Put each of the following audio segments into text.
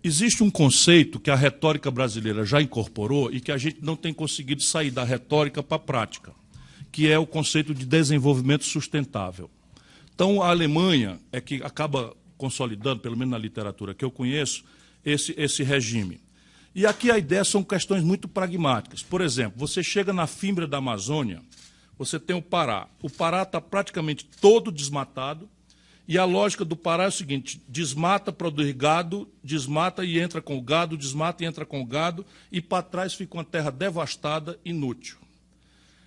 Existe um conceito que a retórica brasileira já incorporou e que a gente não tem conseguido sair da retórica para a prática, que é o conceito de desenvolvimento sustentável. Então, a Alemanha é que acaba consolidando, pelo menos na literatura que eu conheço, esse regime. E aqui a ideia são questões muito pragmáticas. Por exemplo, você chega na fímbria da Amazônia, você tem o Pará. O Pará está praticamente todo desmatado, e a lógica do Pará é o seguinte: desmata, produz gado, desmata e entra com o gado, desmata e entra com o gado, e para trás fica uma terra devastada, inútil.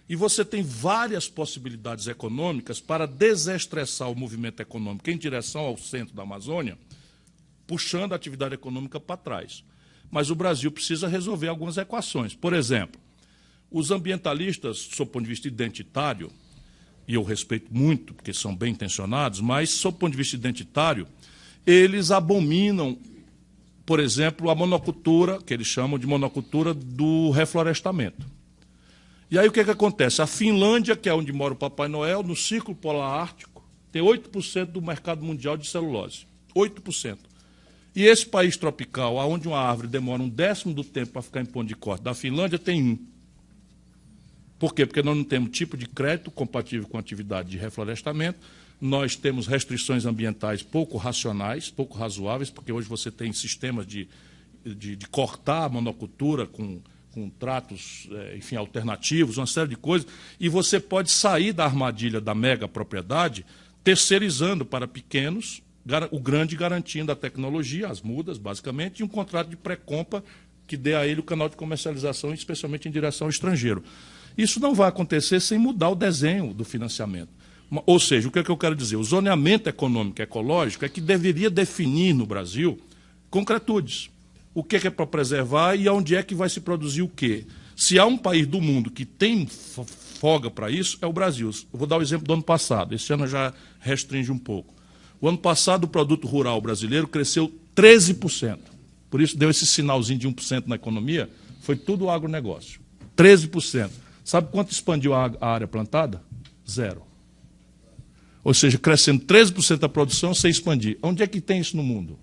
E você tem várias possibilidades econômicas para desestressar o movimento econômico em direção ao centro da Amazônia, puxando a atividade econômica para trás. Mas o Brasil precisa resolver algumas equações. Por exemplo, os ambientalistas, sob o ponto de vista identitário, e eu respeito muito, porque são bem intencionados, mas, sob o ponto de vista identitário, eles abominam, por exemplo, a monocultura, que eles chamam de monocultura do reflorestamento. E aí o que acontece? A Finlândia, que é onde mora o Papai Noel, no Círculo Polar Ártico, tem 8% do mercado mundial de celulose. 8%. E esse país tropical, onde uma árvore demora 1/10 do tempo para ficar em ponto de corte, da Finlândia, tem 1. Por quê? Porque nós não temos tipo de crédito compatível com a atividade de reflorestamento, nós temos restrições ambientais pouco racionais, pouco razoáveis, porque hoje você tem sistemas de cortar a monocultura com tratos, enfim, alternativos, uma série de coisas, e você pode sair da armadilha da mega propriedade terceirizando para pequenos, o grande garantindo a tecnologia, as mudas, basicamente, e um contrato de pré-compra que dê a ele o canal de comercialização, especialmente em direção ao estrangeiro. Isso não vai acontecer sem mudar o desenho do financiamento. Ou seja, o que é que eu quero dizer? O zoneamento econômico e ecológico é que deveria definir no Brasil concretudes. O que é para preservar e onde é que vai se produzir o quê? Se há um país do mundo que tem folga para isso, é o Brasil. Eu vou dar o exemplo do ano passado. Esse ano já restringe um pouco. O ano passado, o produto rural brasileiro cresceu 13%. Por isso, deu esse sinalzinho de 1% na economia, foi tudo agronegócio. 13%. Sabe quanto expandiu a área plantada? 0. Ou seja, crescendo 13% a produção sem expandir. Onde é que tem isso no mundo?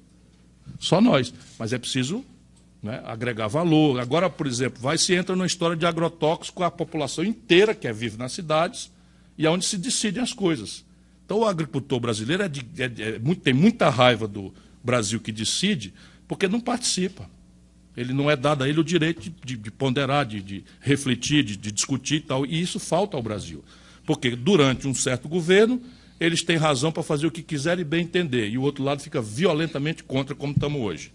Só nós. Mas é preciso, né, agregar valor. Agora, por exemplo, se entra numa história de agrotóxico, a população inteira que vive nas cidades e é onde se decidem as coisas. Então, o agricultor brasileiro tem muita raiva do Brasil que decide, porque não participa. Ele não é dado a ele o direito de ponderar, de refletir, de discutir e tal. E isso falta ao Brasil. Porque durante um certo governo, eles têm razão para fazer o que quiserem e bem entender. E o outro lado fica violentamente contra, como estamos hoje.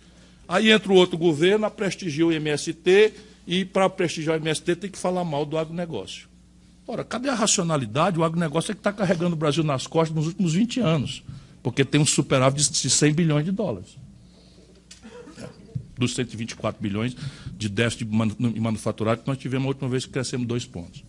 Aí entra o outro governo, prestigia o MST, e para prestigiar o MST tem que falar mal do agronegócio. Ora, cadê a racionalidade? O agronegócio é que está carregando o Brasil nas costas nos últimos 20 anos. Porque tem um superávit de 100 bilhões de dólares. Dos 124 bilhões de déficit de manufaturado que nós tivemos a última vez que crescemos 2 pontos.